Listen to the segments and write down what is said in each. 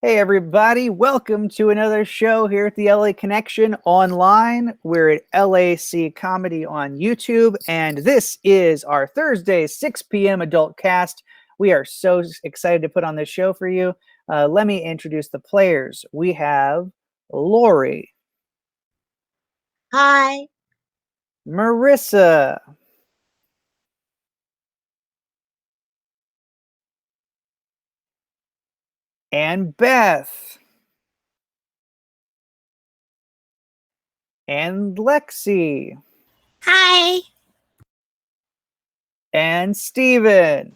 Hey, everybody. Welcome to another show here at the LA Connection online. We're at LAC Comedy on YouTube, and this is our Thursday, 6 p.m. adult cast. We are so excited to put on this show for you. Let me introduce the players. We have Lori, Hi. Marissa, and Beth, and Lexi, Hi. and Steven,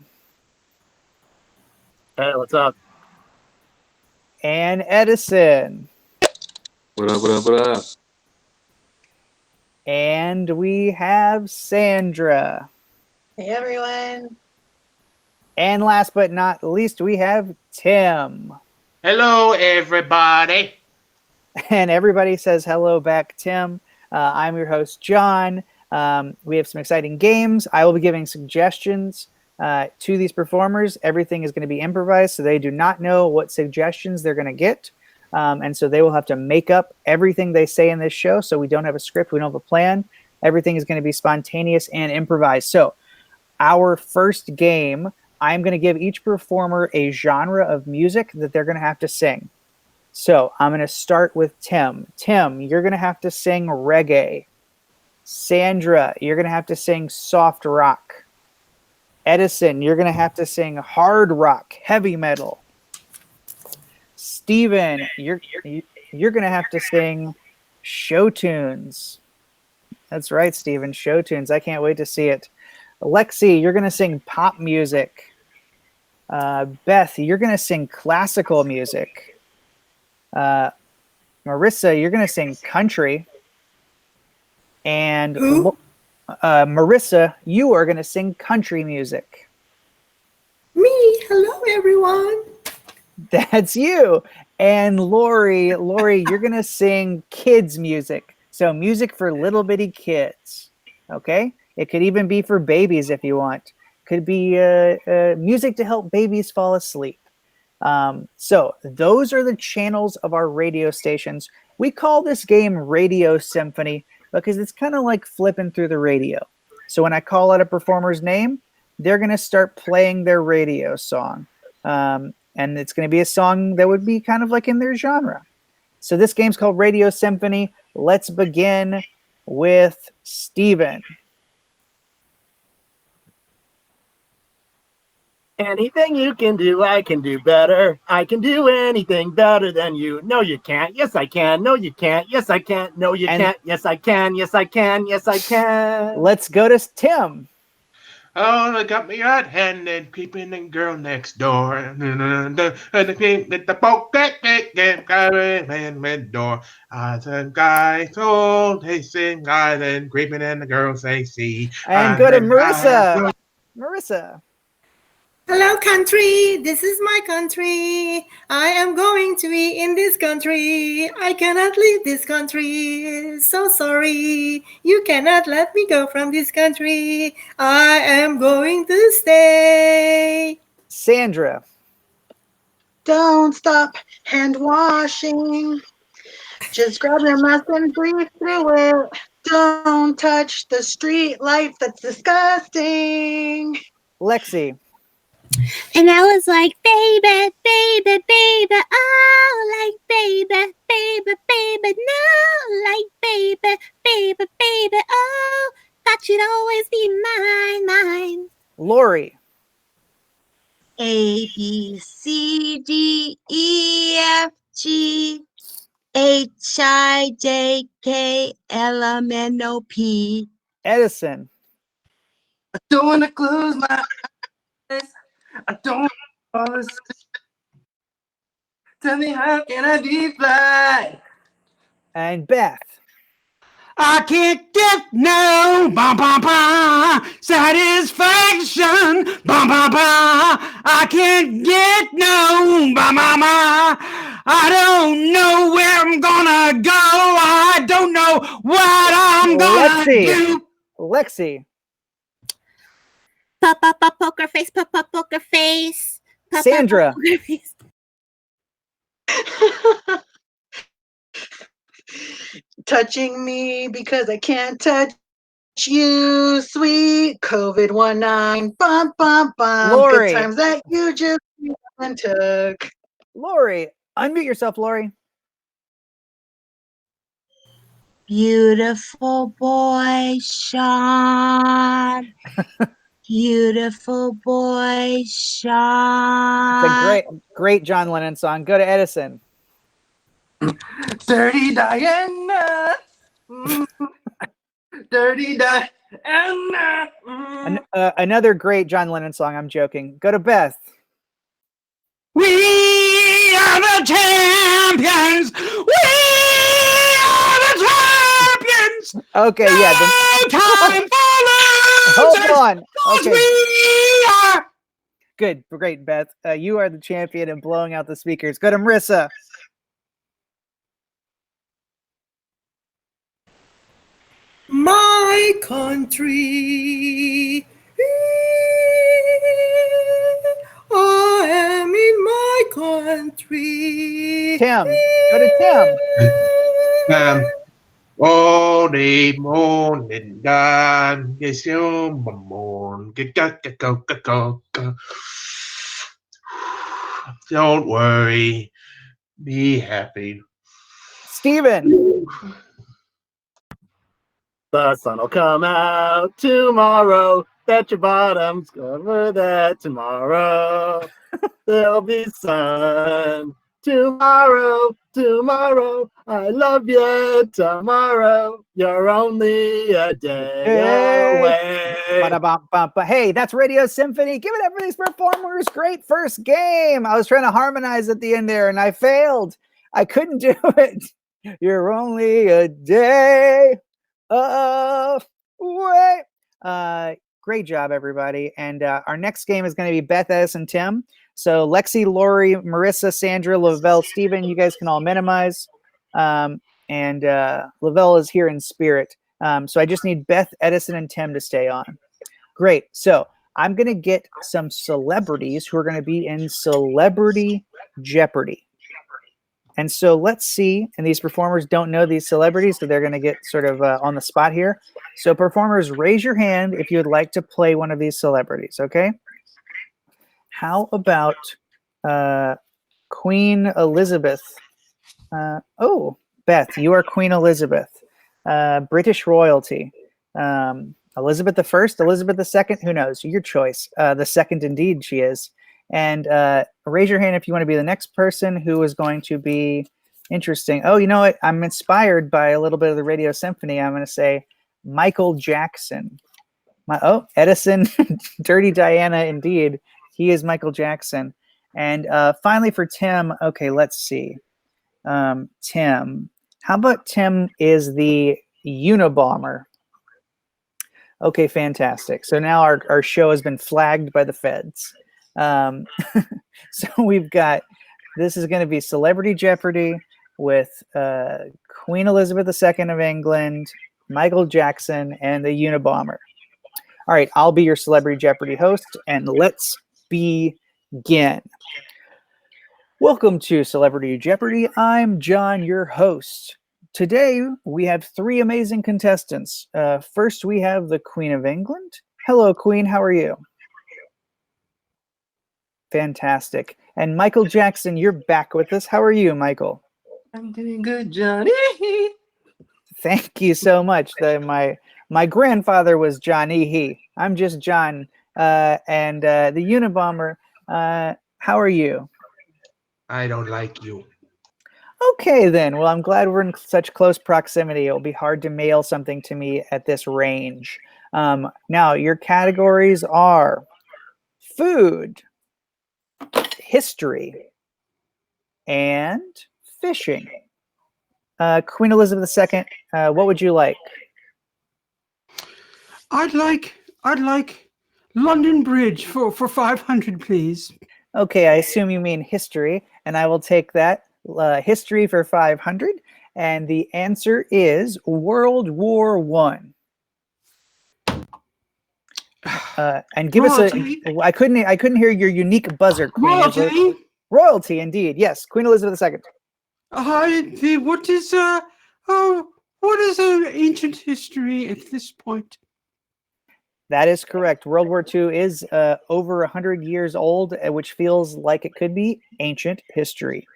Hey, what's up? and Edison. What up, what up, what up? And we have Sandra. Hey, everyone. And last but not least, we have Tim. Hello, everybody. And everybody says hello back, Tim. I'm your host, John. We have some exciting games. I will be giving suggestions to these performers. Everything is going to be improvised, so they do not know what suggestions they're going to get. And so they will have to make up everything they say in this show. So we don't have a script, we don't have a plan. Everything is going to be spontaneous and improvised. So our first game, I'm going to give each performer a genre of music that they're going to have to sing. So I'm going to start with Tim. Tim, you're going to have to sing reggae. Sandra, you're going to have to sing soft rock. Edison, you're going to have to sing hard rock, heavy metal. Steven, you're going to have to sing show tunes. That's right, Steven, show tunes. I can't wait to see it. Lexi, you're going to sing pop music. Beth, you're going to sing classical music. Marissa, you're going to sing country. And Marissa, you are going to sing country music. Me. Hello, everyone. That's you. And Lori, you're going to sing kids music. So music for little bitty kids. Okay? It could even be for babies if you want. Could be music to help babies fall asleep. So those are the channels of our radio stations. We call this game Radio Symphony because it's kind of like flipping through the radio. So when I call out a performer's name, they're going to start playing their radio song. And it's going to be a song that would be kind of like in their genre. So this game's called Radio Symphony. Let's begin with Steven. Anything you can do, I can do better. I can do anything better than you. No, you can't. Yes, I can. No, you can't. Yes, I can't. No, you can't. Yes, I can. Yes, I can. Yes, I can. Let's go to Tim. Oh, they got me red-handed, creeping the girl next door. And the creep with the pocket game door. As a guy told, they sing island, creeping in the girls they see. And go to Marissa. Marissa. Hello, country. This is my country. I am going to be in this country. I cannot leave this country. So sorry. You cannot let me go from this country. I am going to stay. Sandra. Don't stop hand washing. Just grab your mask and breathe through it. Don't touch the street light. That's disgusting. Lexi. And I was like, baby, baby, baby, oh, like baby, baby, baby, no, like baby, baby, baby, oh, thought you'd always be mine. Lori. A, B, C, D, E, F, G, H, I, J, K, L, M, N, O, P. Edison. I don't want to close my eyes. I don't want to. Tell me, how can I be fly? And Beth. I can't get no satisfaction. I can't get no I don't know where I'm gonna go. I don't know what I'm gonna do. Lexi. Poker face, poker face. Sandra. Poker face. Touching me because I can't touch you, sweet COVID-19. Bum, bum, bum. Lori. Good times that you just took. Lori, unmute yourself, Lori. Beautiful boy, Sean. Beautiful boy, Sean. It's a great John Lennon song. Go to Edison. Dirty Diana. Dirty Diana. Another great John Lennon song. I'm joking. Go to Beth. We are the champions. We are the champions. Okay, no yeah. time for Hold on. Okay. We are. Good. Great, Beth. You are the champion in blowing out the speakers. Go to Marissa. My country. I am in my country. Tim. Go to Tim. Only morning dawn, yes, your morning. Go. Don't worry, be happy. Steven. The sun will come out tomorrow. Bet your bottom's over that tomorrow. There'll be sun tomorrow. I love you tomorrow. You're only a day away. But hey, that's Radio Symphony. Give it up for these performers. Great first game. I was trying to harmonize at the end there and I failed. I couldn't do it. You're only a day away. Great job, everybody. And our next game is going to be Beth, Edison, Tim. So Lexi, Lori, Marissa, Sandra, Lavelle, Steven, you guys can all minimize. And Lavelle is here in spirit. So I just need Beth, Edison, and Tim to stay on. Great. So I'm going to get some celebrities who are going to be in Celebrity Jeopardy. And so let's see. And these performers don't know these celebrities, so they're going to get sort of on the spot here. So performers, raise your hand if you would like to play one of these celebrities, okay? How about Queen Elizabeth? Oh, Beth, you are Queen Elizabeth. British royalty. Elizabeth I, Elizabeth II, who knows? Your choice. The second, indeed, she is. And raise your hand if you want to be the next person who is going to be interesting. Oh, you know what? I'm inspired by a little bit of the Radio Symphony. I'm going to say Michael Jackson. Edison, Dirty Diana, indeed. He is Michael Jackson. And finally for Tim, okay, let's see. Tim. How about Tim is the Unabomber? Okay, fantastic. So now our show has been flagged by the feds. So we've got, this is going to be Celebrity Jeopardy with Queen Elizabeth II of England, Michael Jackson, and the Unabomber. All right, I'll be your Celebrity Jeopardy host, and let's begin. Welcome to Celebrity Jeopardy. I'm John, your host. Today, we have three amazing contestants. First, we have the Queen of England. Hello, Queen. How are you? Fantastic. And Michael Jackson, you're back with us. How are you, Michael? I'm doing good, Johnny. Thank you so much. My grandfather was Johnny He. I'm just John. And the Unabomber, how are you? I don't like you. Okay, then. Well, I'm glad we're in such close proximity. It'll be hard to mail something to me at this range. Now, your categories are food, history, and fishing. Queen Elizabeth II, what would you like? I'd like London Bridge for 500, please. Okay, I assume you mean history, and I will take that. History for 500, and the answer is World War I. And give Royalty. us I couldn't hear your unique buzzer, Queen. Royalty. Royalty, indeed. Yes, Queen Elizabeth II. What is oh, what is ancient history at this point? That is correct. World War II is over 100 years old, which feels like it could be ancient history.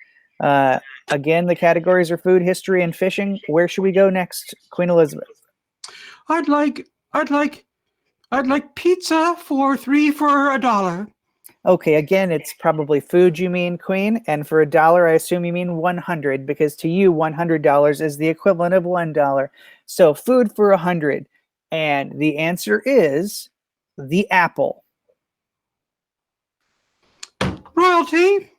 Again, the categories are food, history, and fishing. Where should we go next, Queen Elizabeth? I'd like pizza for $3 for $1. Okay, again, it's probably food you mean, Queen, and for $1, I assume you mean 100, because to you, $100 is the equivalent of $1. So food for 100, and the answer is the apple. Royalty.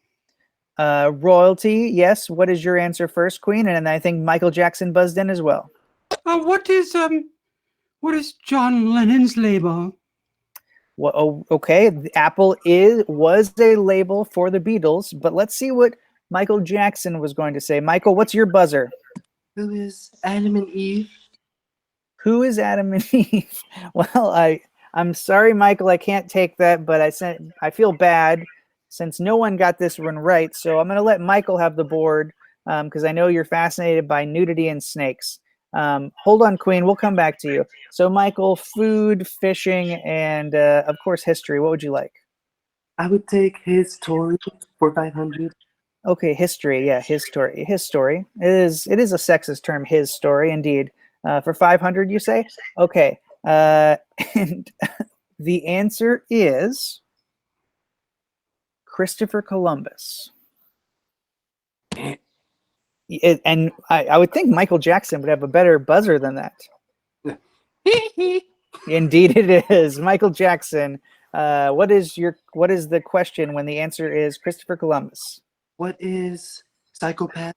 Royalty, yes. What is your answer first, Queen? And then I think Michael Jackson buzzed in as well. What is John Lennon's label? Well, oh, okay, the apple was a label for the Beatles, but let's see what Michael Jackson was going to say. Michael, what's your buzzer? Who is Adam and Eve? Who is Adam and Eve? Well, I'm sorry, Michael, I can't take that, but I feel bad since no one got this one right. So I'm going to let Michael have the board because I know you're fascinated by nudity and snakes. Hold on, Queen. We'll come back to you. So, Michael, food, fishing, and of course, history. What would you like? I would take his story for 500. Okay, history. Yeah, his story. His story. It is a sexist term. His story, indeed. For 500, you say? Okay. And the answer is Christopher Columbus. And I would think Michael Jackson would have a better buzzer than that. Indeed it is. Michael Jackson. What is the question when the answer is Christopher Columbus? What is psychopath?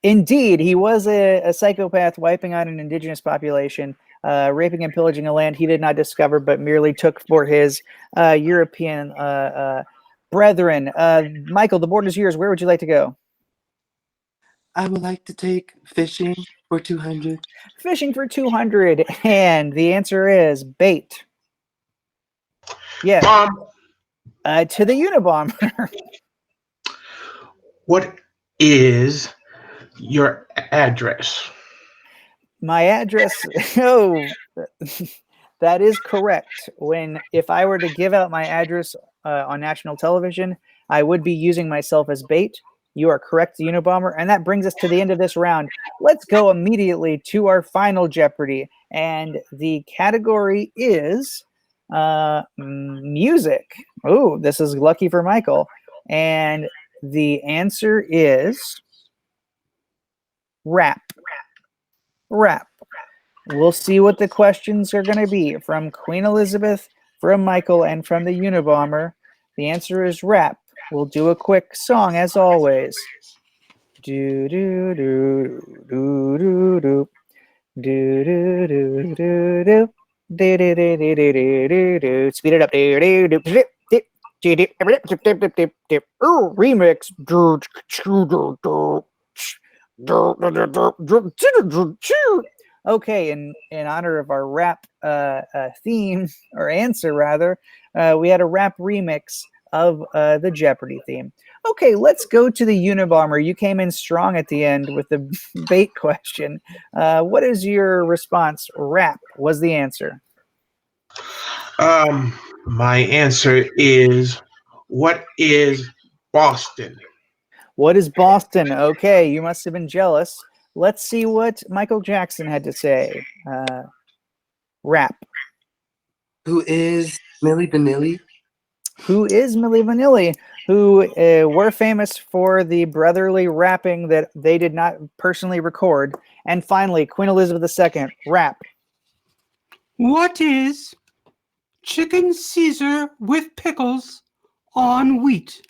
Indeed, he was a psychopath wiping out an indigenous population, raping and pillaging a land he did not discover but merely took for his European brethren. Michael, the board is yours. Where would you like to go? I would like to take fishing for 200. Fishing for 200, and the answer is bait. Yeah. To the Unabomber. What is your address? My address. Oh, that is correct. If I were to give out my address on national television, I would be using myself as bait. You are correct, Unabomber. And that brings us to the end of this round. Let's go immediately to our final Jeopardy. And the category is music. Oh, this is lucky for Michael. And the answer is rap. Rap. We'll see what the questions are going to be from Queen Elizabeth, from Michael, and from the Unabomber. The answer is rap. We'll do a quick song as always. Do do do do do do do do do do do do do do do do do. Speed it up. Do do do do. Remix. Okay, in honor of our rap theme or answer rather, we had a rap remix of the Jeopardy theme. Okay, let's go to the Unabomber. You came in strong at the end with the bait question. What is your response? Rap was the answer. My answer is, what is Boston? What is Boston? Okay, you must have been jealous. Let's see what Michael Jackson had to say. Rap. Who is Milli Vanilli? Who is Milli Vanilli? Who were famous for the brotherly rapping that they did not personally record. And finally, Queen Elizabeth II, rap. What is chicken Caesar with pickles on wheat?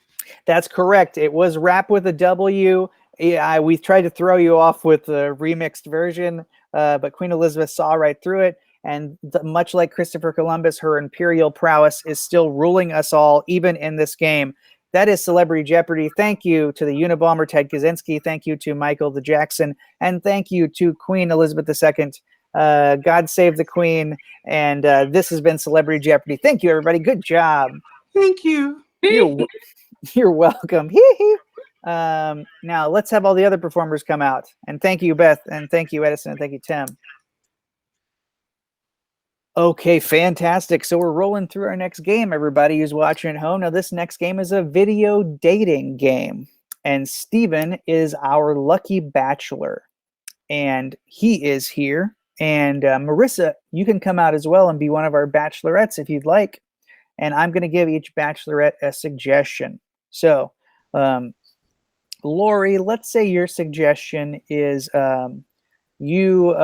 That's correct. It was rap with a W. Yeah, we tried to throw you off with the remixed version, but Queen Elizabeth saw right through it. And much like Christopher Columbus, her imperial prowess is still ruling us all, even in this game. That is Celebrity Jeopardy. Thank you to the Unabomber, Ted Kaczynski. Thank you to Michael the Jackson. And thank you to Queen Elizabeth II. God save the Queen. And this has been Celebrity Jeopardy. Thank you, everybody. Good job. Thank you. You're welcome. Now let's have all the other performers come out. And thank you, Beth, and thank you, Edison, and thank you, Tim. Okay, fantastic. So we're rolling through our next game, everybody who's watching at home. Now, this next game is a video dating game. And Steven is our lucky bachelor. And he is here. And Marissa, you can come out as well and be one of our bachelorettes if you'd like. And I'm going to give each bachelorette a suggestion. So, Lori, let's say your suggestion is you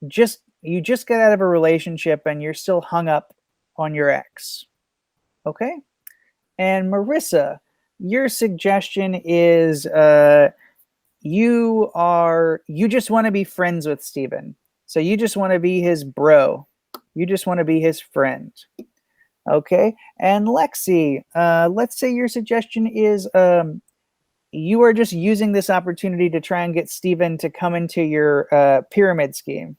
just got out of a relationship and you're still hung up on your ex. Okay? And Marissa, your suggestion is you just want to be friends with Steven. So you just want to be his bro. You just want to be his friend. Okay? And Lexi, let's say your suggestion is you are just using this opportunity to try and get Steven to come into your pyramid scheme.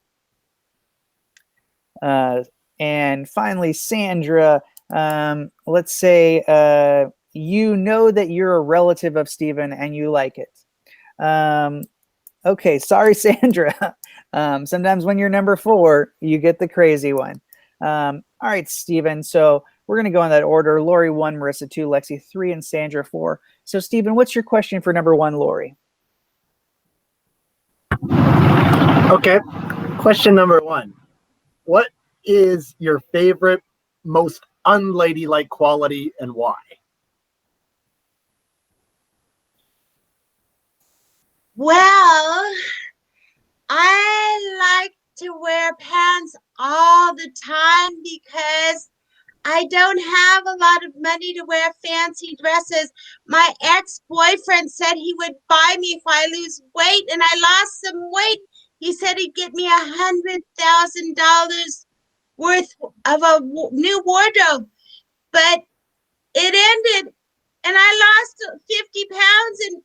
And finally, Sandra, let's say you know that you're a relative of Steven and you like it. Okay, sorry, Sandra. Sometimes when you're number 4, you get the crazy one. All right, Steven, so we're going to go in that order. Lori 1, Marissa 2, Lexi 3, and Sandra 4. So, Steven, what's your question for number 1, Lori? Okay. Question number 1. What is your favorite, most unladylike quality and why? Well, I like to wear pants all the time because I don't have a lot of money to wear fancy dresses. My ex-boyfriend said he would buy me if I lose weight, and I lost some weight. He said he'd get me $100,000 worth of a new wardrobe, but it ended, and I lost 50 pounds, and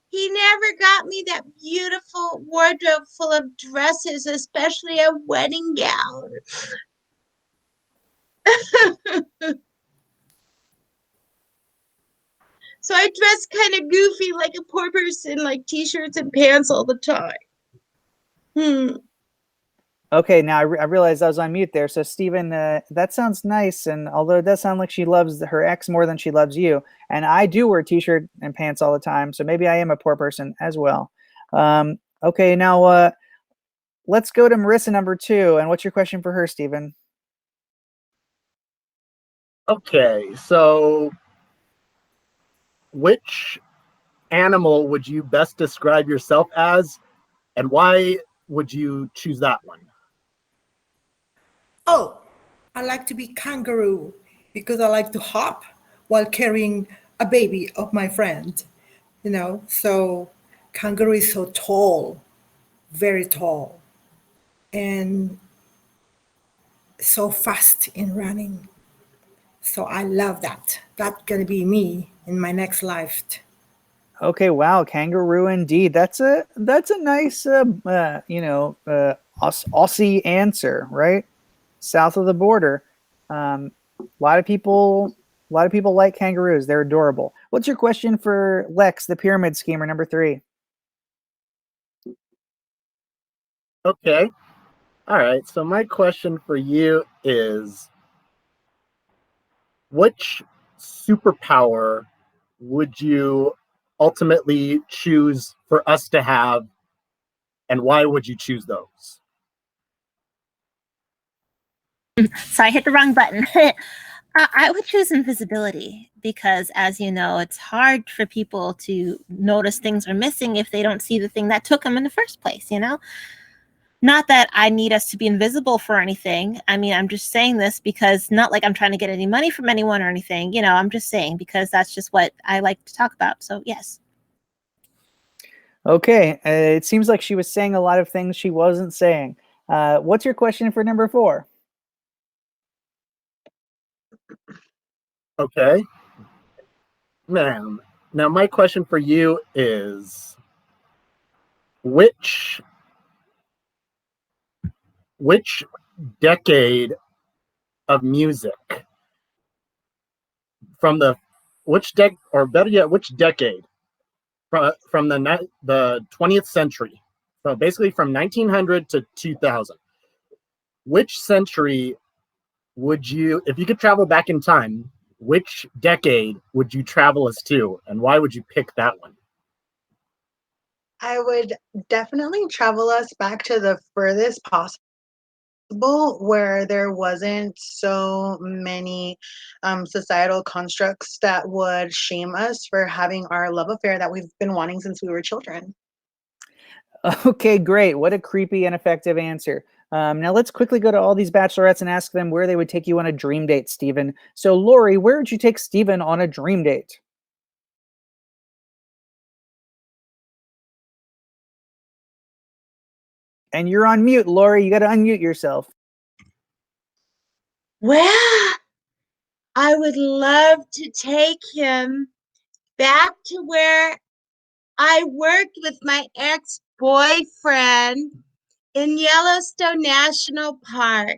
he never got me that beautiful wardrobe full of dresses, especially a wedding gown. So I dress kind of goofy like a poor person, like t-shirts and pants all the time. Okay, now I realized I was on mute there. So, Steven, that sounds nice. And although it does sound like she loves her ex more than she loves you, and I do wear t-shirt and pants all the time, so maybe I am a poor person as well. Okay, now let's go to Marissa number 2. And what's your question for her, Steven? Okay, so which animal would you best describe yourself as, and why would you choose that one? Oh, I like to be kangaroo because I like to hop while carrying a baby of my friend. So kangaroo is so tall, very tall, and so fast in running. So I love that. That's going to be me in my next life. Okay, wow, kangaroo indeed. That's a nice Aussie answer, right? South of the border. A lot of people like kangaroos. They're adorable. What's your question for Lex, the pyramid schemer, number 3? Okay. All right. So my question for you is, which superpower would you ultimately choose for us to have, and why would you choose those? So I hit the wrong button. I would choose invisibility because, as you know, it's hard for people to notice things are missing if they don't see the thing that took them in the first place, Not that I need us to be invisible for anything. I mean, I'm just saying this because not like I'm trying to get any money from anyone or anything. I'm just saying because that's just what I like to talk about. So, yes. Okay, it seems like she was saying a lot of things she wasn't saying. What's your question for number 4? Okay. Ma'am, now my question for you is, which decade of music from the which or better yet, which decade from the 20th century? So basically from 1900 to 2000. Which century would you, if you could travel back in time, which decade would you travel us to, and why would you pick that one? I would definitely travel us back to the furthest possible, where there wasn't so many societal constructs that would shame us for having our love affair that we've been wanting since we were children. Okay, great. What a creepy and effective answer. Now let's quickly go to all these bachelorettes and ask them where they would take you on a dream date, Stephen. So Lori, where would you take Stephen on a dream date? And you're on mute, Lori. You got to unmute yourself. Well, I would love to take him back to where I worked with my ex-boyfriend in Yellowstone National Park,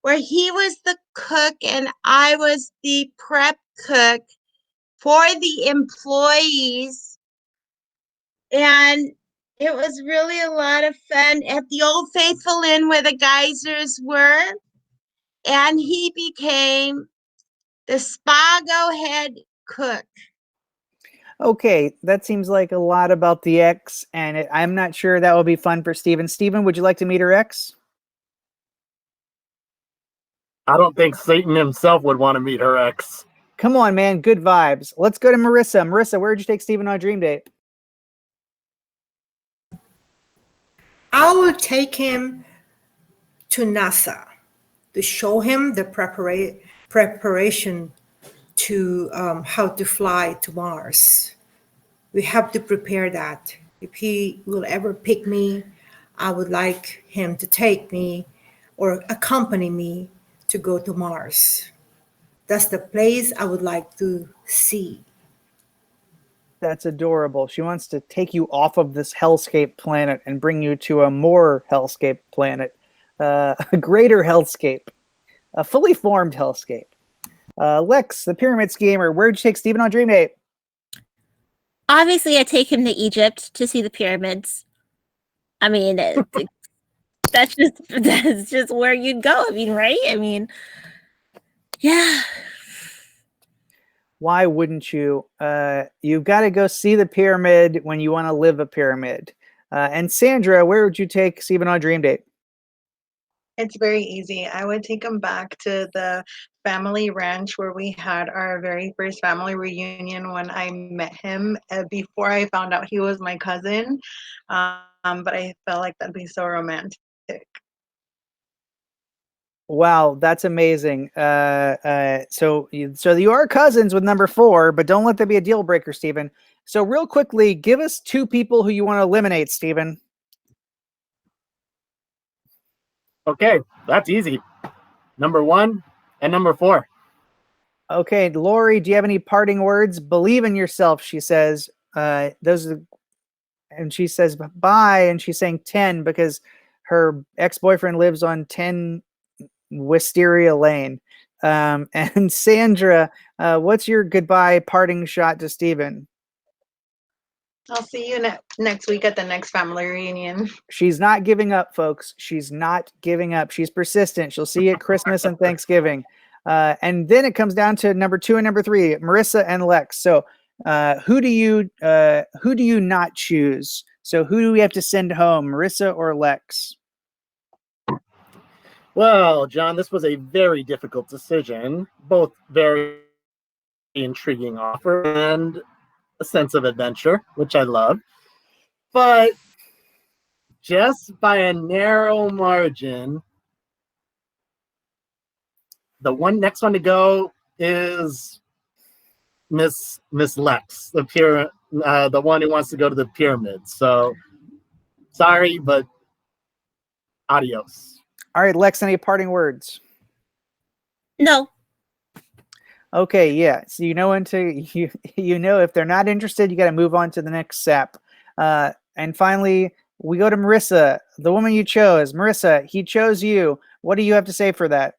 where he was the cook and I was the prep cook for the employees. And it was really a lot of fun at the Old Faithful Inn where the geysers were. And he became the Spago head cook. Okay, that seems like a lot about the ex, and I'm not sure that will be fun for Stephen. Stephen, would you like to meet her ex? I don't think Satan himself would want to meet her ex. Come on, man. Good vibes. Let's go to Marissa. Marissa, where would you take Stephen on a dream date? I will take him to NASA to show him the preparation to how to fly to Mars. We have to prepare that. If he will ever pick me, I would like him to take me or accompany me to go to Mars. That's the place I would like to see. That's adorable. She wants to take you off of this hellscape planet and bring you to a more hellscape planet, a greater hellscape, a fully formed hellscape. Lex, the pyramid schemer, where'd you take Stephen on dream date? Obviously, I take him to Egypt to see the pyramids. I mean, that's just where you'd go. I mean, right? I mean, yeah. Why wouldn't you? You've got to go see the pyramid when you want to live a pyramid. And Sandra, where would you take Stephen on a dream date? It's very easy. I would take him back to the family ranch where we had our very first family reunion when I met him before I found out he was my cousin. But I felt like that'd be so romantic. Wow, that's amazing. So you are cousins with number 4, but don't let that be a deal breaker, Stephen. So real quickly, give us 2 people who you want to eliminate, Stephen. Okay, that's easy. Number 1 and number 4. Okay, Lori, do you have any parting words? Believe in yourself, she says. And she says bye, and she's saying 10 because her ex-boyfriend lives on 10 Wisteria Lane. And Sandra, what's your goodbye parting shot to Stephen? I'll see you next week at the next family reunion. She's not giving up, folks. She's not giving up. She's persistent. She'll see you at Christmas and Thanksgiving. And then it comes down to number 2 and number 3, Marissa and Lex. So who do you not choose? So who do we have to send home, Marissa or Lex? Well, John, this was a very difficult decision. Both very intriguing offer and a sense of adventure, which I love. But just by a narrow margin, the next one to go is Miss Lex, the one who wants to go to the pyramid. So sorry, but adios. All right, Lex, any parting words? No. Okay, yeah. So you know if they're not interested, you got to move on to the next step. And finally, we go to Marissa, the woman you chose. Marissa, he chose you. What do you have to say for that?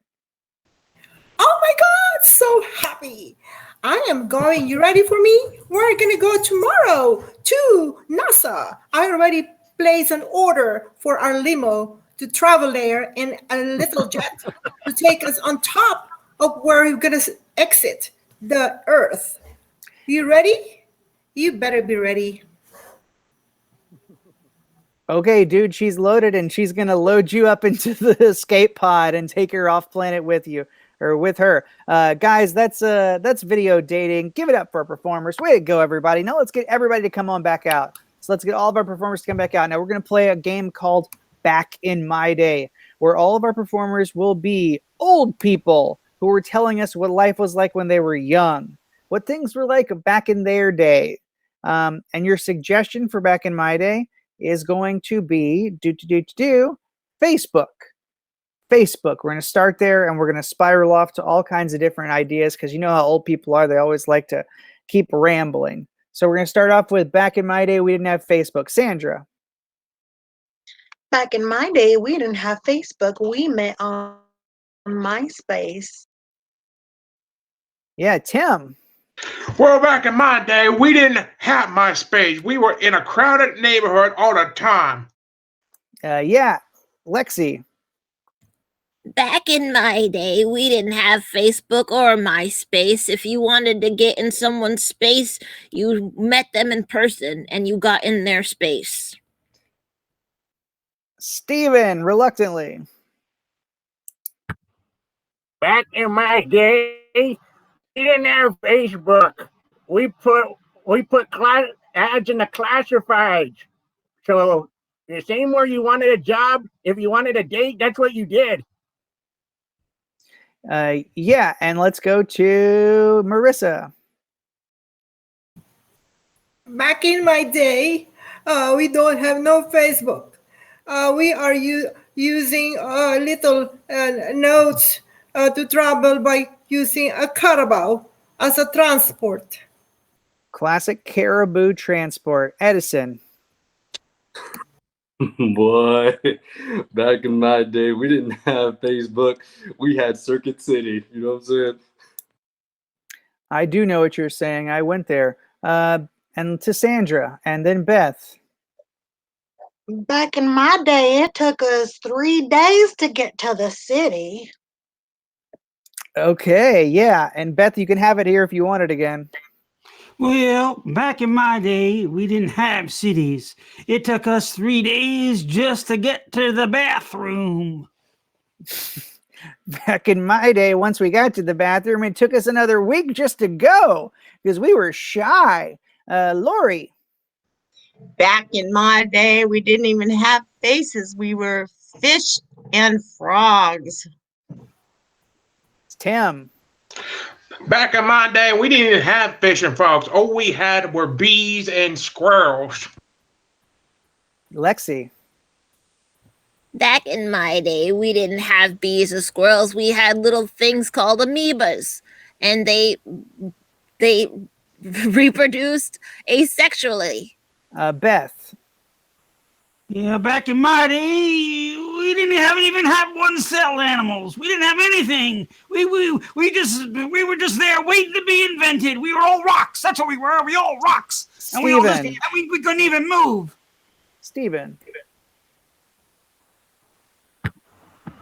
Oh my God, so happy. I am going. You ready for me? We're going to go tomorrow to NASA. I already placed an order for our limo to travel there in a little jet to take us on top of where we're going to exit the Earth. You ready? You better be ready. Okay, dude, she's loaded and she's gonna load you up into the escape pod and take her off planet with you or with her. Guys, that's video dating. Give it up for our performers. Way to go, everybody. Now let's get everybody to come on back out. So let's get all of our performers to come back out. Now we're gonna play a game called Back in My Day, where all of our performers will be old people who were telling us what life was like when they were young, what things were like back in their day. And your suggestion for Back in My Day is going to be Facebook. Facebook. We're going to start there and we're going to spiral off to all kinds of different ideas because you know how old people are. They always like to keep rambling. So we're going to start off with back in my day, we didn't have Facebook. Sandra. Back in my day, we didn't have Facebook. We met on MySpace. Yeah, Tim. Well, back in my day, we didn't have MySpace. We were in a crowded neighborhood all the time. Yeah, Lexi. Back in my day, we didn't have Facebook or MySpace. If you wanted to get in someone's space, you met them in person and you got in their space. Steven, reluctantly. Back in my day, we didn't have Facebook. We put ads in the classifieds. So the same where you wanted a job, if you wanted a date, that's what you did. Yeah, and let's go to Marissa. Back in my day, we don't have no Facebook. We are using little notes to travel by using a carabao as a transport. Classic caribou transport. Edison. Boy, back in my day, we didn't have Facebook. We had Circuit City. You know what I'm saying? I do know what you're saying. I went there. And to Sandra, and then Beth. Back in my day, it took us 3 days to get to the city. Okay, yeah. And Beth, you can have it here if you want it again. Well, back in my day, we didn't have cities. It took us 3 days just to get to the bathroom. Back in my day, once we got to the bathroom, it took us another week just to go because we were shy. Lori. Back in my day, we didn't even have faces. We were fish and frogs. Tim. Back in my day, we didn't even have fish and frogs. All we had were bees and squirrels. Lexi. Back in my day, we didn't have bees or squirrels. We had little things called amoebas, and they reproduced asexually. Beth. Yeah, back in my day, we didn't even have one-cell animals. We didn't have anything. We were just there waiting to be invented. We were all rocks. That's what we were. We all rocks. And we couldn't even move. Steven.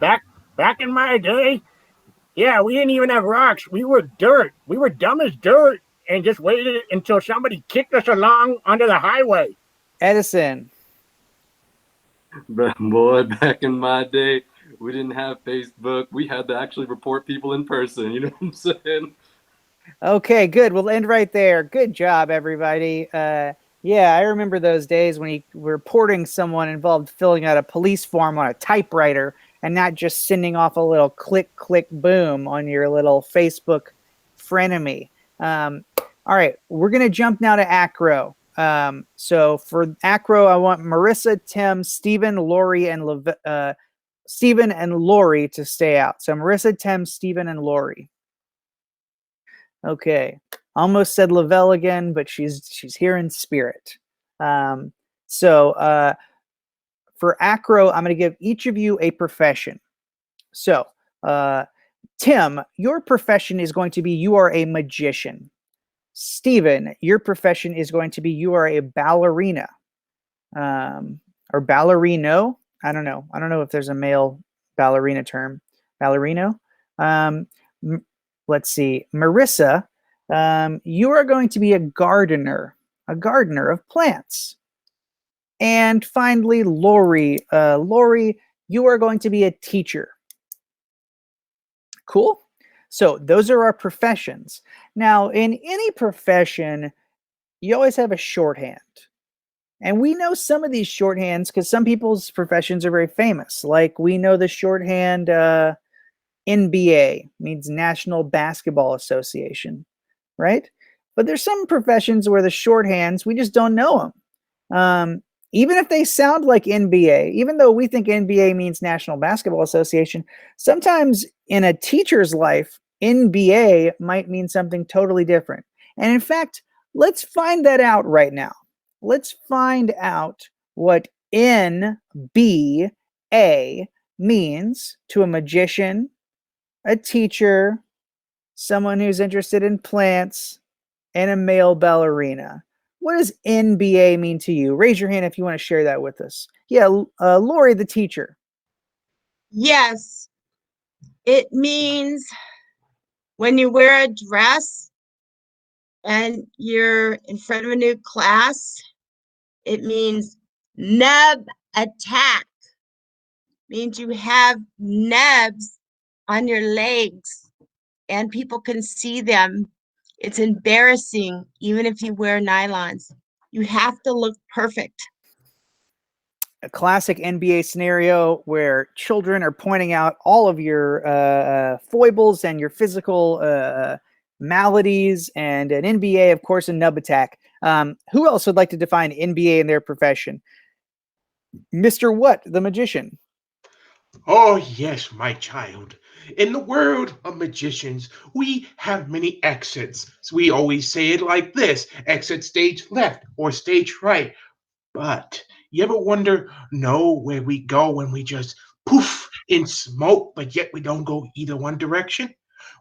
Back in my day, yeah, we didn't even have rocks. We were dirt. We were dumb as dirt and just waited until somebody kicked us along onto the highway. Edison. Boy, back in my day, we didn't have Facebook. We had to actually report people in person. You know what I'm saying? Okay, good. We'll end right there. Good job, everybody. Yeah, I remember those days when you were reporting someone involved filling out a police form on a typewriter and not just sending off a little click, click, boom on your little Facebook frenemy. All right, we're going to jump now to acro. So for acro, I want Marissa, Tim, Steven, Lori, and Steven and Lori to stay out. So Marissa, Tim, Steven, and Lori. Okay, almost said Lavelle again, but she's here in spirit. So for acro, I'm going to give each of you a profession. So Tim, your profession is going to be you are a magician. Stephen, your profession is going to be you are a ballerina. Or ballerino. I don't know. I don't know if there's a male ballerina term. Ballerino. Let's see. Marissa, you are going to be a gardener of plants. And finally, Lori, you are going to be a teacher. Cool. So those are our professions. Now, in any profession, you always have a shorthand. And we know some of these shorthands because some people's professions are very famous. Like we know the shorthand NBA means National Basketball Association, right? But there's some professions where the shorthands, we just don't know them. Even if they sound like NBA, even though we think NBA means National Basketball Association, sometimes in a teacher's life, NBA might mean something totally different. And in fact, let's find that out right now. Let's find out what NBA means to a magician, a teacher, someone who's interested in plants, and a male ballerina. What does NBA mean to you? Raise your hand if you want to share that with us. Yeah, Lori, the teacher. Yes, it means when you wear a dress and you're in front of a new class, it means nub attack. Means you have nubs on your legs and people can see them. It's embarrassing, even if you wear nylons. You have to look perfect. A classic NBA scenario where children are pointing out all of your foibles and your physical maladies, and an NBA, of course, a nub attack. Who else would like to define NBA in their profession? Mr. What, the magician? Oh, yes, my child. In the world of magicians, we have many exits. So we always say it like this: exit stage left or stage right. But you ever know where we go when we just poof in smoke, but yet we don't go either one direction?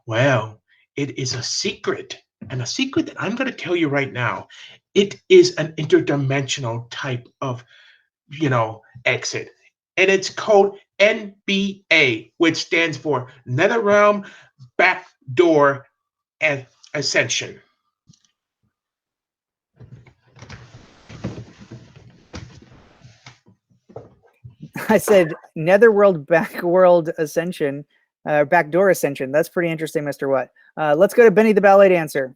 Well, it is a secret, and a secret that I'm going to tell you right now. It is an interdimensional type of, exit, and it's called NBA, which stands for NetherRealm Backdoor and Ascension. I said Netherworld Backworld Ascension, Backdoor Ascension. That's pretty interesting, Mr. What. Let's go to Benny the ballet dancer.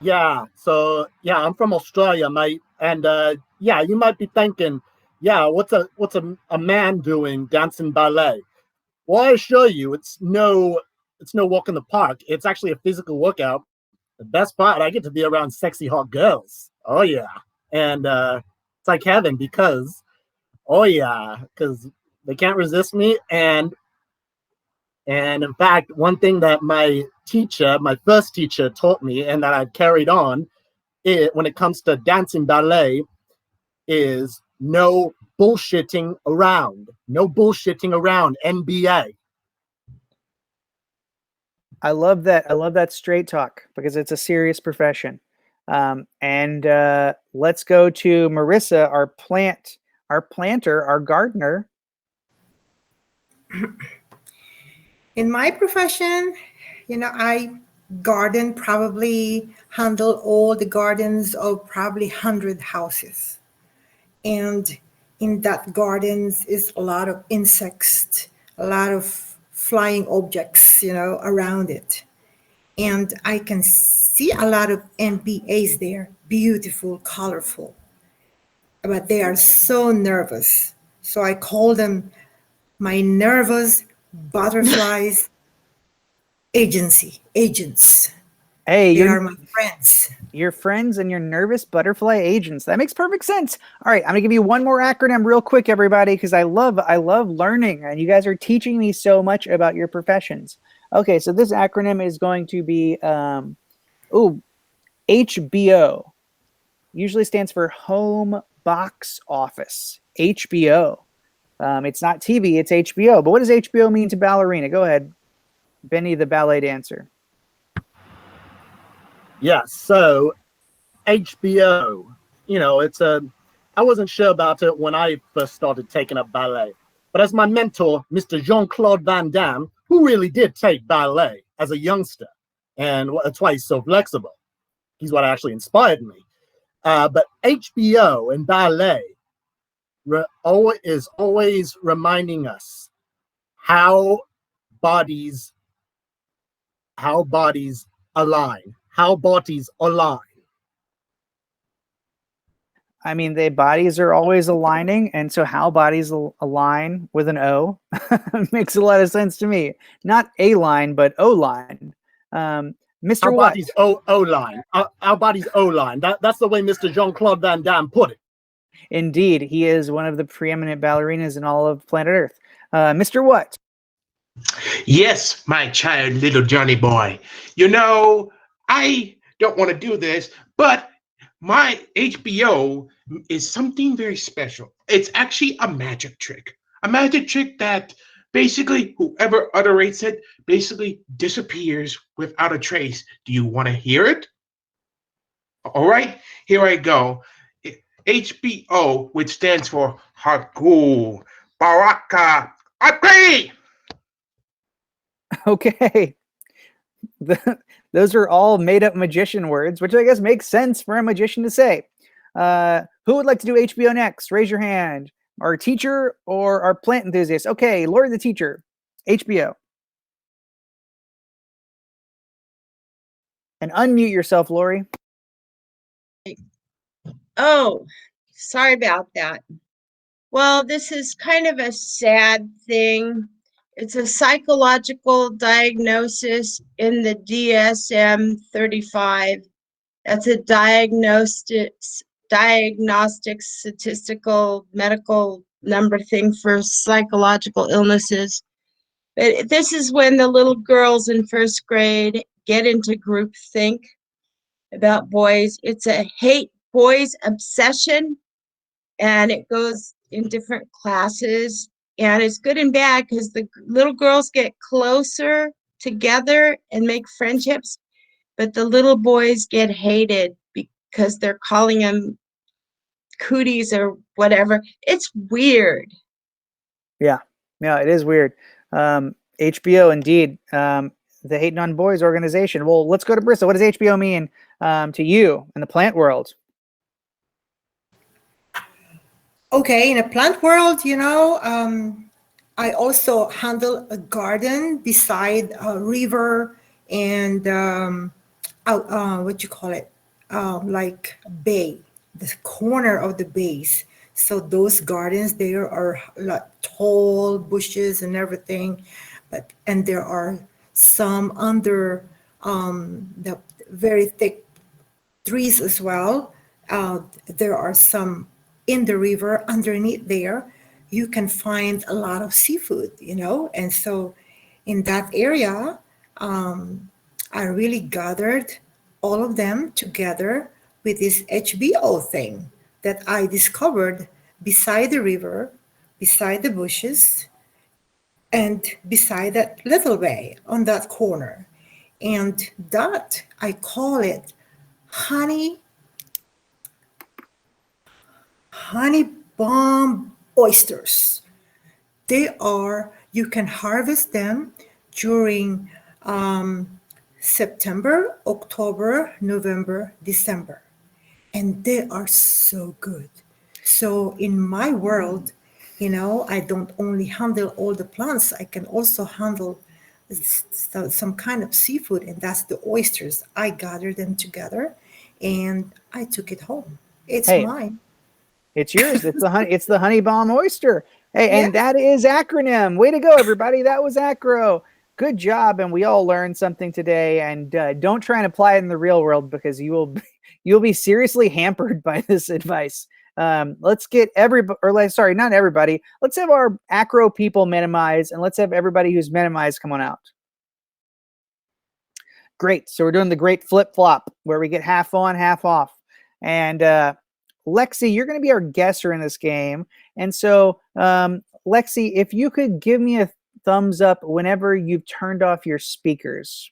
Yeah, so yeah, I'm from Australia, mate, and yeah, you might be thinking, yeah, what's a man doing dancing ballet? Well, I assure you, it's no walk in the park. It's actually a physical workout. The best part, I get to be around sexy hot girls. Oh yeah, and it's like heaven because, oh yeah, because they can't resist me, and in fact, one thing that my first teacher taught me and that I've carried on when it comes to dancing ballet is no bullshitting around. No bullshitting around, NBA. I love that. I love that straight talk because it's a serious profession. And let's go to Marissa, our planter, our gardener. In my profession, I garden, probably handle all the gardens of probably 100 houses. And in that gardens is a lot of insects, a lot of flying objects, around it. And I can see a lot of NBAs there, beautiful, colorful. But they are so nervous. So I call them my nervous butterflies agents. Hey, They are my friends. Your friends and your nervous butterfly agents. That makes perfect sense. All right, I'm gonna give you one more acronym real quick, everybody, because I love learning, and you guys are teaching me so much about your professions. Okay, so this acronym is going to be HBO. Usually stands for Home Box Office. HBO. It's not TV, it's HBO. But what does HBO mean to ballerina? Go ahead, Benny, the ballet dancer. Yeah, so HBO, I wasn't sure about it when I first started taking up ballet. But as my mentor, Mr. Jean-Claude Van Damme, who really did take ballet as a youngster, and that's why he's so flexible. He's what actually inspired me. But HBO and ballet is always reminding us how bodies align, how bodies align. I mean, the bodies are always aligning, and so how bodies align with an O makes a lot of sense to me. Not a line, but O line. Mr. Our What? body's O-line. Our body's O-line. That's the way Mr. Jean-Claude Van Damme put it. Indeed, he is one of the preeminent ballerinas in all of planet Earth. Mr. What? Yes, my child, little Johnny boy. You know, I don't want to do this, but my HBO is something very special. It's actually a magic trick. A magic trick that basically whoever uterates it basically disappears without a trace. Do you want to hear it? All right, here I go. HBO, which stands for Hakul Baraka Agree. Okay. Those are all made-up magician words, which I guess makes sense for a magician to say. Who would like to do HBO next? Raise your hand. Our teacher or our plant enthusiast? Okay, Lori the teacher. HBO. And unmute yourself, Lori. Oh, sorry about that. Well, this is kind of a sad thing. It's a psychological diagnosis in the DSM-35. That's a diagnostic statistical medical number thing for psychological illnesses. But this is when the little girls in first grade get into group think about boys. It's a hate boys obsession, and it goes in different classes, and it's good and bad because the little girls get closer together and make friendships, but the little boys get hated because they're calling them cooties or whatever. It's weird. Yeah, it is weird. HBO, indeed. The Hating on Boys organization. Well, let's go to Bristol. What does HBO mean to you in the plant world? Okay, in a plant world, I also handle a garden beside a river and what you call it, like a bay, the corner of the bays. So those gardens there are like tall bushes and everything, and there are some under the very thick trees as well. There are some in the river underneath there. You can find a lot of seafood, and so in that area, I really gathered all of them together with this HBO thing that I discovered beside the river, beside the bushes, and beside that little bay on that corner. And that, I call it honey bomb oysters. You can harvest them during September, October, November, December. And they are so good. So in my world, I don't only handle all the plants, I can also handle some kind of seafood, and that's the oysters. I gathered them together and I took it home. It's mine. It's yours. It's the honey bomb oyster. Hey, Yeah. and that is acronym. Way to go, everybody. That was acro. Good job. And we all learned something today. And don't try and apply it in the real world because you'll be seriously hampered by this advice. Let's get not everybody. Let's have our acro people minimize, and let's have everybody who's minimized come on out. Great. So we're doing the great flip flop where we get half on, half off. And Lexi, you're going to be our guesser in this game. And so Lexi, if you could give me a thumbs up whenever you've turned off your speakers.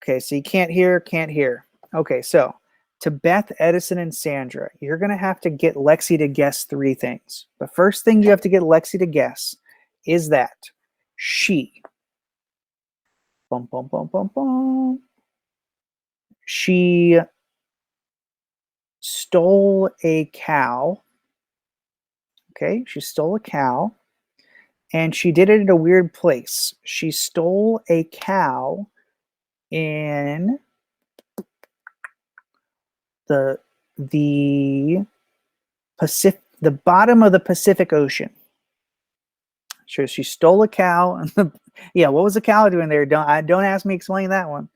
Okay, so you can't hear. Okay, so to Beth, Edison, and Sandra, you're going to have to get Lexi to guess 3 things. The first thing you have to get Lexi to guess is that she, bum, bum, bum, bum, bum, she stole a cow. Okay, she stole a cow, and she did it in a weird place. She stole a cow in the Pacific, the bottom of the Pacific Ocean. Sure, she stole a cow. Yeah, what was the cow doing there? Don't ask me to explain that one.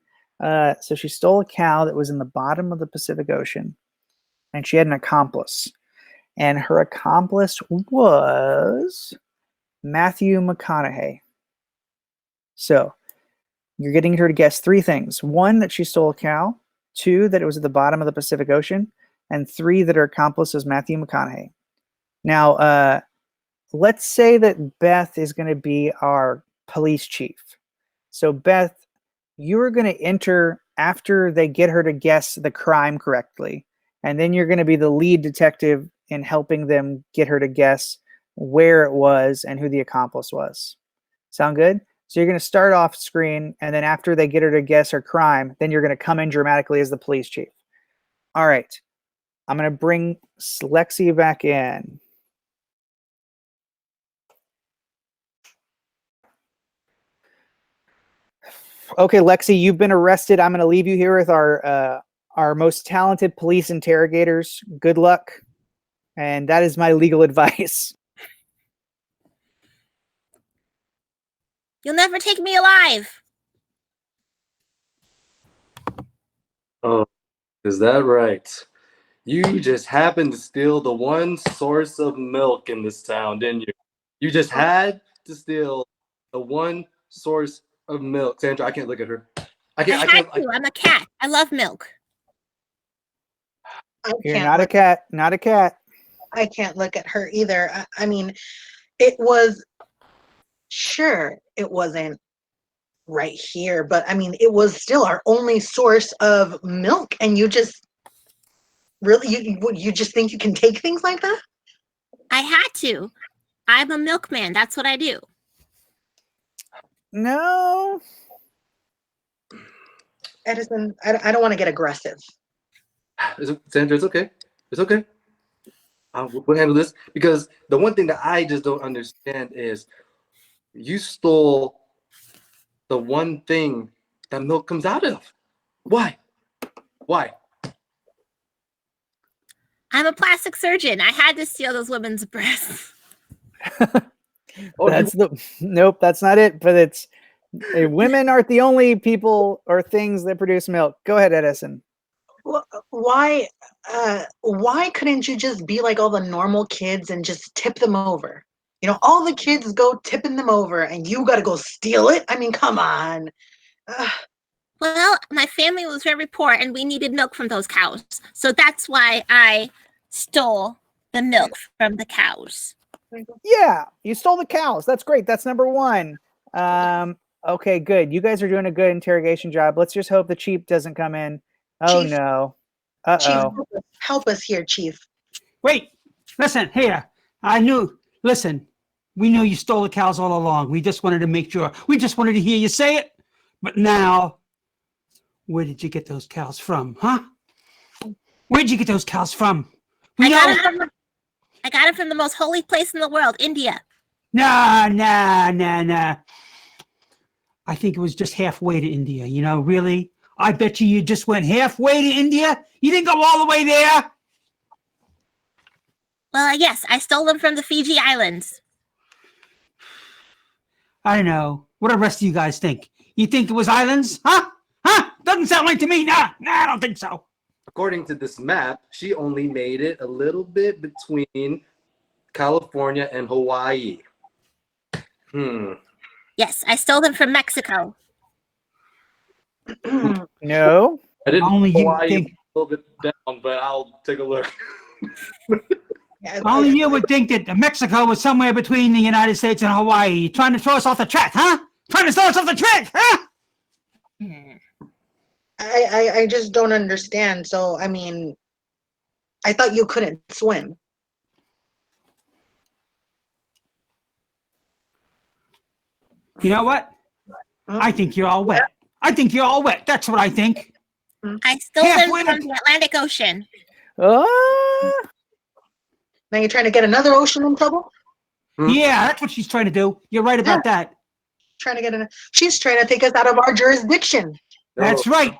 So she stole a cow that was in the bottom of the Pacific Ocean, and she had an accomplice, and her accomplice was Matthew McConaughey. So you're getting her to guess 3 things: 1, that she stole a cow; 2, that it was at the bottom of the Pacific Ocean; and 3, that her accomplice was Matthew McConaughey. Now, let's say that Beth is going to be our police chief. So Beth, you're going to enter after they get her to guess the crime correctly, and then you're going to be the lead detective in helping them get her to guess where it was and who the accomplice was. Sound good? So you're going to start off screen, and then after they get her to guess her crime, then you're going to come in dramatically as the police chief. All right. I'm going to bring Lexi back in. Okay, Lexi, you've been arrested. I'm going to leave you here with our most talented police interrogators. Good luck. And that is my legal advice. You'll never take me alive. Oh, is that right? You just happened to steal the one source of milk in this town, didn't you? You just had to steal the one source of milk. Sandra, I can't look at her. I can't. I'm a cat. I love milk. You're not a cat. Not a cat. I can't look at her either. I mean, it was, sure, it wasn't right here, but I mean, it was still our only source of milk, and you just really, you just think you can take things like that? I had to. I'm a milkman. That's what I do. No. Edison, I don't want to get aggressive. Sandra, it's okay. It's okay. We'll handle this, because the one thing that I just don't understand is you stole the one thing that milk comes out of. Why? Why? I'm a plastic surgeon. I had to steal those women's breasts. Nope, that's not it. But it's women aren't the only people or things that produce milk. Go ahead, Edison. Well, why couldn't you just be like all the normal kids and just tip them over? You know, all the kids go tipping them over, and you got to go steal it? I mean, come on. Well, my family was very poor, and we needed milk from those cows. So that's why I stole the milk from the cows. Yeah, you stole the cows. That's great. That's number 1. Okay, good. You guys are doing a good interrogation job. Let's just hope the chief doesn't come in. Oh, Chief, no. Chief, Uh-oh. help us here, Chief. Wait, listen, here. Listen, we knew you stole the cows all along. We just wanted to make sure. We just wanted to hear you say it. But now, where did you get those cows from, huh? Where did you get those cows from? I got it from the most holy place in the world, India. Nah. I think it was just halfway to India, you know, really? I bet you just went halfway to India? You didn't go all the way there? Well, yes, I stole them from the Fiji Islands. I don't know. What do the rest of you guys think? You think it was islands? Huh? Doesn't sound like to me. Nah, I don't think so. According to this map, she only made it a little bit between California and Hawaii. Yes, I stole them from Mexico. No. I didn't Only you Hawaii think. a little bit down, but I'll take a look. Yeah, Only you would think that Mexico was somewhere between the United States and Hawaii. You trying to throw us off the track, huh? Trying to throw us off the track, huh? I just don't understand. So, I mean, I thought you couldn't swim. You know what? I think you're all wet. I think you're all wet. That's what I think. I stole them Halfway from to- the Atlantic Ocean. Oh, Now you're trying to get another ocean in trouble? Yeah, that's what she's trying to do. You're right about that. She's trying to take us out of our jurisdiction. That's right.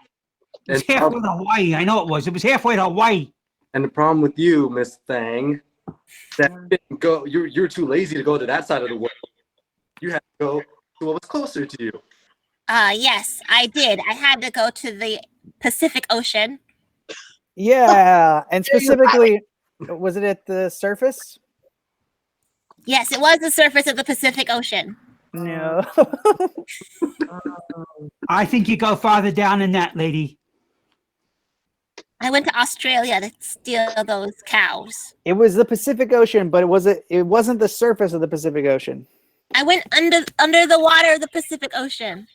It's And, halfway to Hawaii. I know it was. It was halfway to Hawaii. and the problem with you, Miss Thang, that you didn't go. You're too lazy to go to that side of the world. You had to go to what was closer to you. Yes, I did. I had to go to the Pacific Ocean. yeah. And specifically, was it at the surface? Yes, it was the surface of the Pacific Ocean. No. I think you go farther down than that, lady. I went to Australia to steal those cows. It was the Pacific Ocean, but it wasn't the surface of the Pacific Ocean. I went under the water of the Pacific Ocean.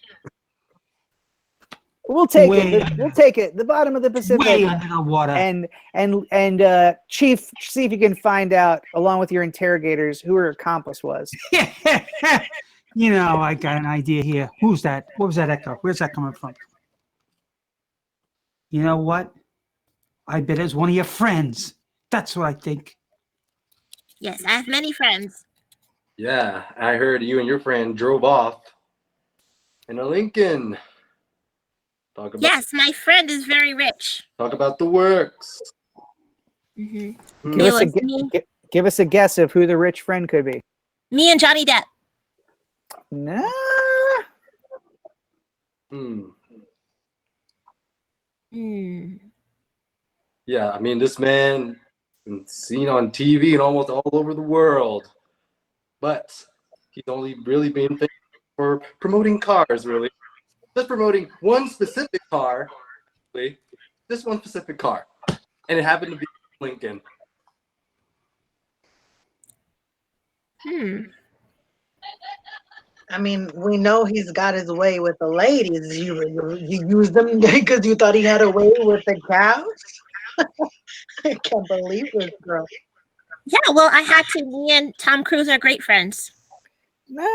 We'll take Way it. under. We'll take it. The bottom of the Pacific Way Ocean. under the water. And Chief, see if you can find out, along with your interrogators, who her accomplice was. You know, I got an idea here. Who's that? What was that echo? Where's that coming from? You know what? I bet it's one of your friends. That's what I think. Yes, I have many friends. Yeah, I heard you and your friend drove off in a Lincoln. Talk about Yes, my friend is very rich. talk about the works. hmm Give It us, a, was me, give us a guess of who the rich friend could be. me and Johnny Depp. No. Hmm. Hmm. Yeah, I mean, this man been seen on TV and almost all over the world, but he's only really been famous for promoting cars, really. Just promoting one specific car, really. Just one specific car, and it happened to be Lincoln. Hmm. I mean, we know he's got his way with the ladies. You used them because you thought he had a way with the cows? I can't believe this girl. Yeah, well, I had to. Me and Tom Cruise are great friends. No.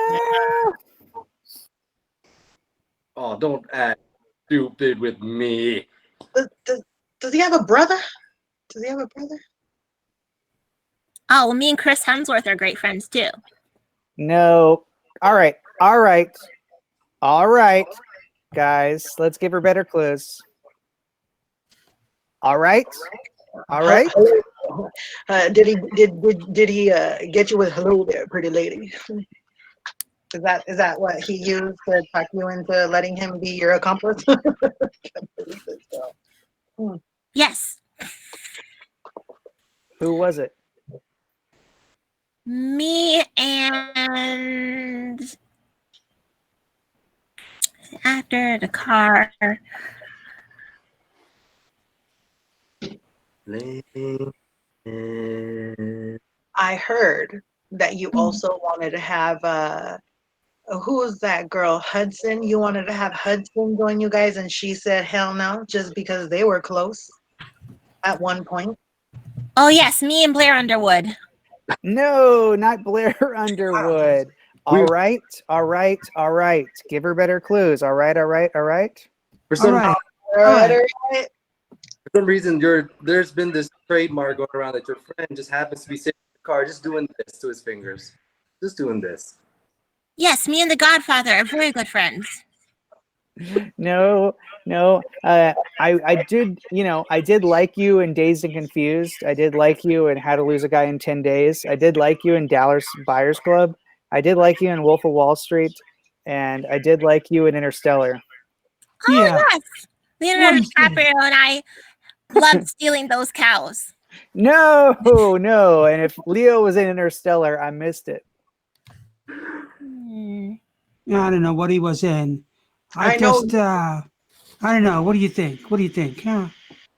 Oh, don't act stupid with me. Does he have a brother? Does he have a brother? Oh, well, me and Chris Hemsworth are great friends too. No. All right. All right. All right. Guys, let's give her better clues. All right. All right. Did he get you with "hello there, pretty lady"? Is that what he used to talk you into letting him be your accomplice? Can't believe this girl. Yes, Who was it? me and after the car. I heard that you also wanted to have who was that girl, Hudson? You wanted to have Hudson join you guys, and she said hell no, just because they were close at one point. Oh yes, me and Blair Underwood. No, not Blair Underwood. All right. All right. All right. Give her better clues. All right. All right. All right. For some, All right. Right. for some reason, there's been this trademark going around that your friend just happens to be sitting in the car, just doing this to his fingers, just doing this. Yes, me and the Godfather are very good friends. No, no. I did, I did like you in Dazed and Confused. I did like you in How to Lose a Guy in 10 Days. I did like you in Dallas Buyers Club. I did like you in Wolf of Wall Street. And I did like you in Interstellar. Oh Yeah. yes, Leonardo Yeah, DiCaprio and I loved stealing those cows. No, no. And if Leo was in Interstellar, I missed it. Hmm. I don't know what he was in. I I know- don't know. What do you think? What do you think? Huh?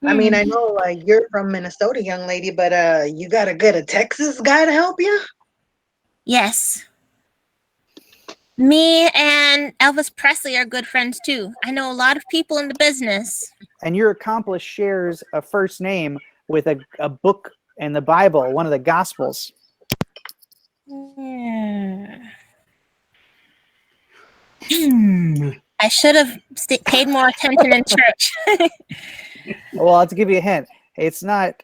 I mean, I know you're from Minnesota, young lady, but you gotta get a Texas guy to help you? Yes. Me and Elvis Presley are good friends too. I know a lot of people in the business. And your accomplice shares a first name with a book in the Bible, one of the Gospels. I should have paid more attention in church. Well, I'll have to give you a hint. It's not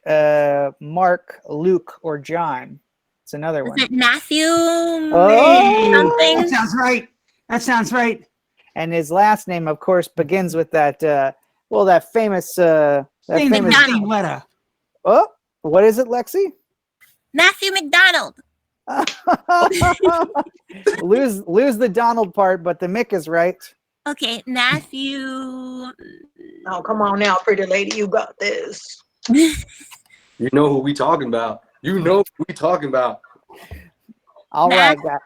Mark, Luke, or John. It's another Was one. it Matthew? Oh! Something? That sounds right. That sounds right. And his last name, of course, begins with that that famous Same letter. Oh, what is it, Lexi? Matthew McDonald. lose the Donald part, but the Mick is right. Okay, Matthew. Oh, come on now, pretty lady, you got this. You know who we talking about. You know who we talking about. All right, guys.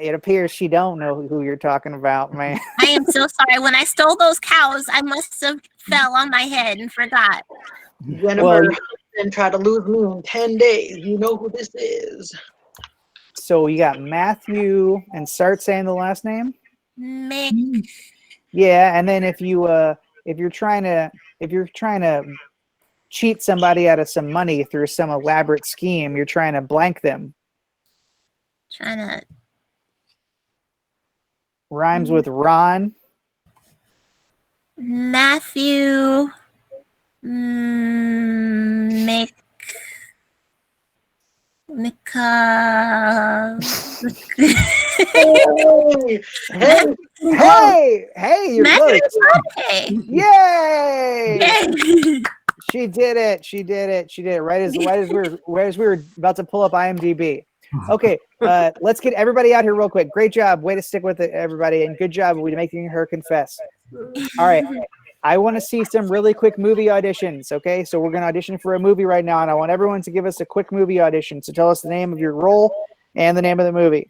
It appears she don't know who you're talking about, man. I am so sorry. When I stole those cows, I must have fell on my head and forgot. Jennifer and try to lose me in 10 days. You know who this is. So you got Matthew, and start saying the last name. Mick. Yeah, and then if you're trying to cheat somebody out of some money through some elaborate scheme, you're trying to blank them. Trying to. Rhymes with Ron. Matthew. Mick. Hey, you're close. Yay! She did it. Right as we were about to pull up IMDb. Okay, let's get everybody out here real quick. Great job. Way to stick with it, everybody. And good job with making her confess. All right. I want to see some really quick movie auditions, okay? So we're going to audition for a movie right now, and I want everyone to give us a quick movie audition. So tell us the name of your role and the name of the movie.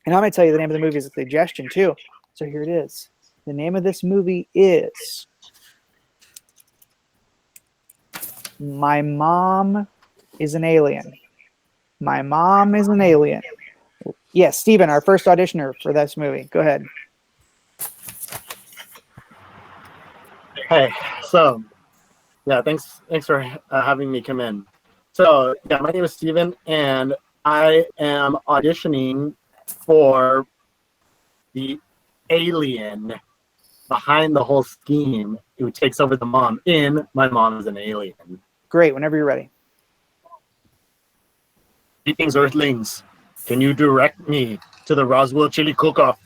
And I'm going to tell you the name of the movie as a suggestion, too. So here it is. The name of this movie is My Mom is an Alien. My Mom is an Alien. Yes, Steven, our first auditioner for this movie. Go ahead. Hey, so yeah, thanks for having me come in. So yeah, my name is Steven, and I am auditioning for the alien behind the whole scheme who takes over the mom in My Mom is an Alien. Great, whenever you're ready. Greetings, Earthlings. Can you direct me to the Roswell chili cook-off?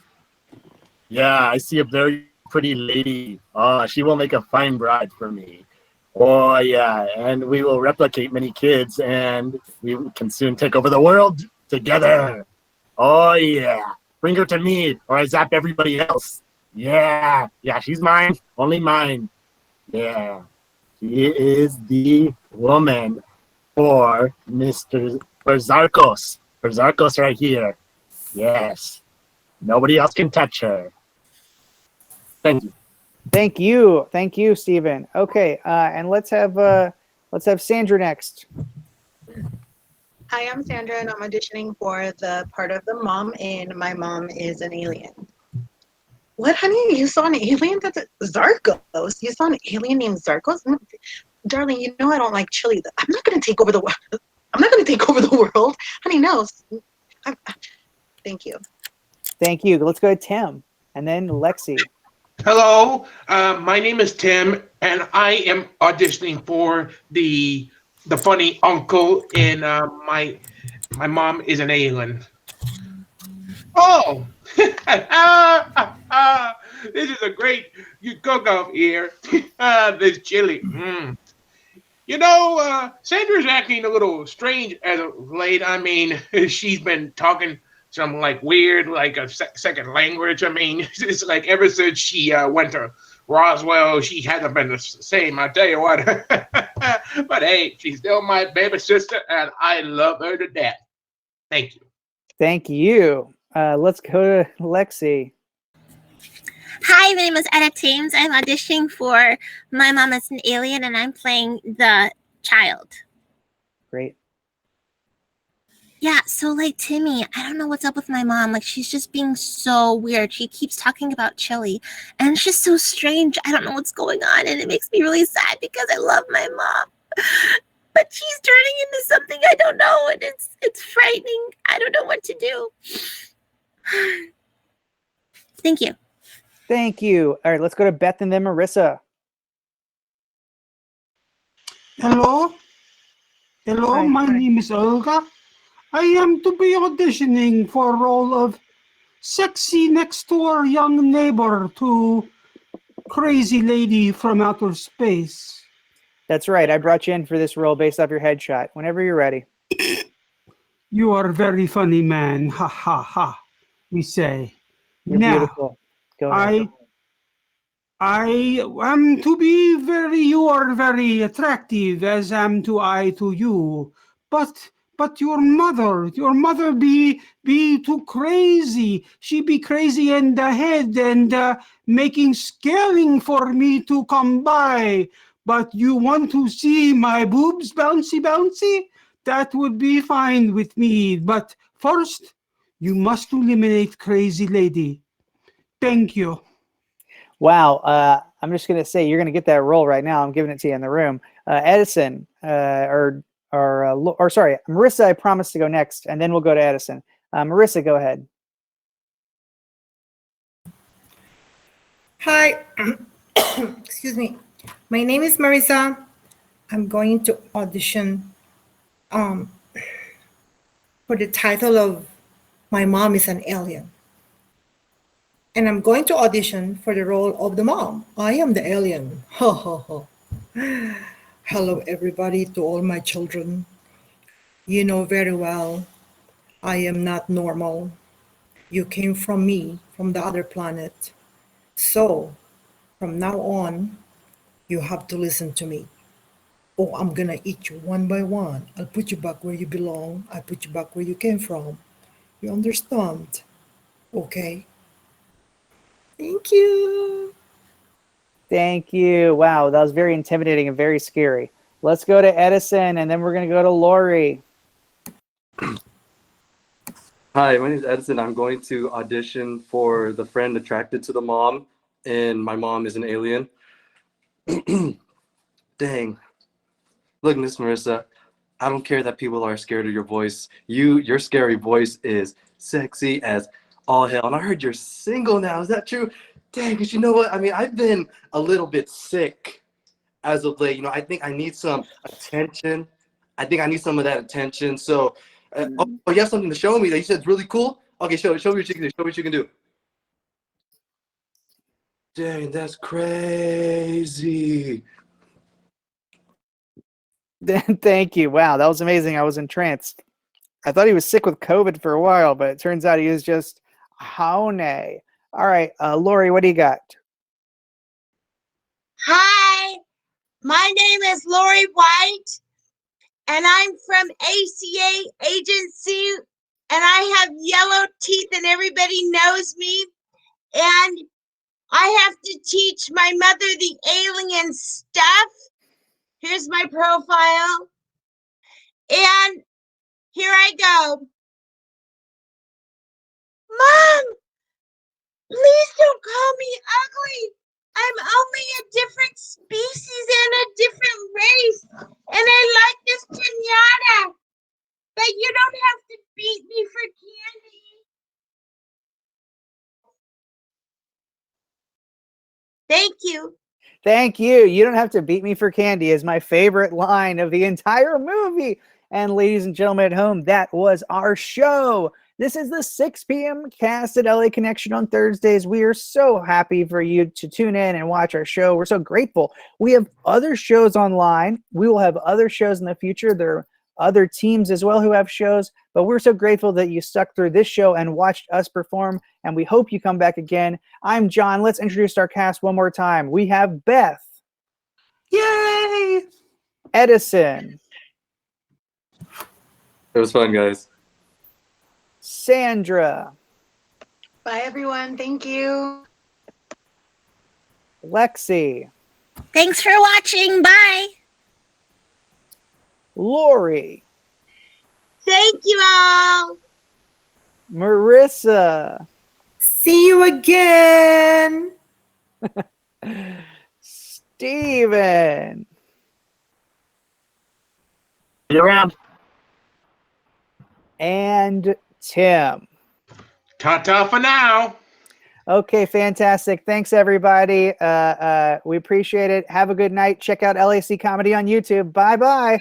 Yeah, I see a very pretty lady. She will make a fine bride for me. Oh, yeah, and we will replicate many kids, and we can soon take over the world together. Oh, yeah. Bring her to me, or I zap everybody else. Yeah, she's mine, only mine. Yeah, she is the woman for Zarkos. For Zarkos right here. Yes. Nobody else can touch her. Thank you. Thank you, Steven. Okay, and let's have Sandra next. Hi, I'm Sandra, and I'm auditioning for the part of the mom in My Mom is an Alien. What, honey? You saw an alien? That's Zarkos. You saw an alien named Zarkos? Darling, you know I don't like chili. I'm not going to take over the world. I'm not going to take over the world. Honey, no. Thank you. Thank you. Let's go to Tim, and then Lexi. Hello, my name is Tim, and I am auditioning for the funny uncle in my Mom is an Alien. Oh, this is a great cook-off here. This chili. You know, Sandra's acting a little strange as of late. I mean, she's been talking some like weird, like a second language. I mean, it's like ever since she went to Roswell, she hasn't been the same. I tell you what. But hey, she's still my baby sister, and I love her to death. Thank you. Thank you. Let's go to Lexi. Hi, my name is Edda Thames. I'm auditioning for My Mom is an Alien, and I'm playing the child. Great. Yeah, so like Timmy, I don't know what's up with my mom. Like she's just being so weird. She keeps talking about chili, and it's just so strange. I don't know what's going on, and it makes me really sad because I love my mom. But she's turning into something I don't know, and it's frightening. I don't know what to do. Thank you. Thank you. All right, let's go to Beth and then Marissa. Hello? Hello, Hi. my name is Olga. I am to be auditioning for a role of sexy next door young neighbor to crazy lady from outer space. That's right. I brought you in for this role based off your headshot. Whenever you're ready. You are a very funny man. Ha ha ha. We say. You're Now, beautiful. Go ahead. I am to be you are very attractive as am to I to you. But your mother be too crazy. She be crazy in the head and making scaring for me to come by. But you want to see my boobs bouncy bouncy? That would be fine with me. But first, you must eliminate crazy lady. Thank you. Wow. I'm just going to say you're going to get that role right now. I'm giving it to you in the room. Edison, or sorry, Marissa, I promised to go next, and then we'll go to Edison. Marissa, go ahead. Hi. Excuse me. My name is Marissa. I'm going to audition for the title of My Mom is an Alien. And I'm going to audition for the role of the mom. I am the alien. Ho, ho, ho. Hello, everybody, to all my children. You know very well, I am not normal. You came from me, from the other planet. So, from now on, you have to listen to me. Oh, I'm gonna eat you one by one. I'll put you back where you belong. I'll put you back where you came from. You understand? Okay. Thank you. Thank you. Wow, that was very intimidating and very scary. Let's go to Edison, and then we're going to go to Lori. Hi, my name is Edison. I'm going to audition for the friend attracted to the mom, and My Mom is an Alien. Dang. Look, Miss Marissa, I don't care that people are scared of your voice. Your scary voice is sexy as all hell. And I heard you're single now. Is that true? Dang, because you know what? I mean, I've been a little bit sick as of late. You know, I think I need some attention. I think I need some of that attention. So, oh, you have something to show me that you said is really cool? Okay, show me what you can do. Show me what you can do. Dang, that's crazy. Thank you. Wow, that was amazing. I was entranced. I thought he was sick with COVID for a while, but it turns out he was just honey. All right, Lori, what do you got? Hi, my name is Lori White, and I'm from ACA Agency, and I have yellow teeth, and everybody knows me. And I have to teach my mother the alien stuff. Here's my profile. And here I go. Mom, please don't call me ugly. I'm only a different species and a different race. And I like this pinata. But you don't have to beat me for candy. Thank you. Thank you. You don't have to beat me for candy is my favorite line of the entire movie. And ladies and gentlemen at home, that was our show. This is the 6 p.m. cast at LA Connection on Thursdays. We are so happy for you to tune in and watch our show. We're so grateful. We have other shows online. We will have other shows in the future. There are other teams as well who have shows, but we're so grateful that you stuck through this show and watched us perform, and we hope you come back again. I'm John. Let's introduce our cast one more time. We have Beth. Yay! Edison. It was fun, guys. Sandra. Bye, everyone. Thank you. Lexi, Thanks for watching. Bye. Lori, Thank you all. Marissa, See you again. Steven, See you around. and Tim. Ta-ta for now. Okay, fantastic. Thanks, everybody. We appreciate it. Have a good night. Check out LAC Comedy on YouTube. Bye-bye.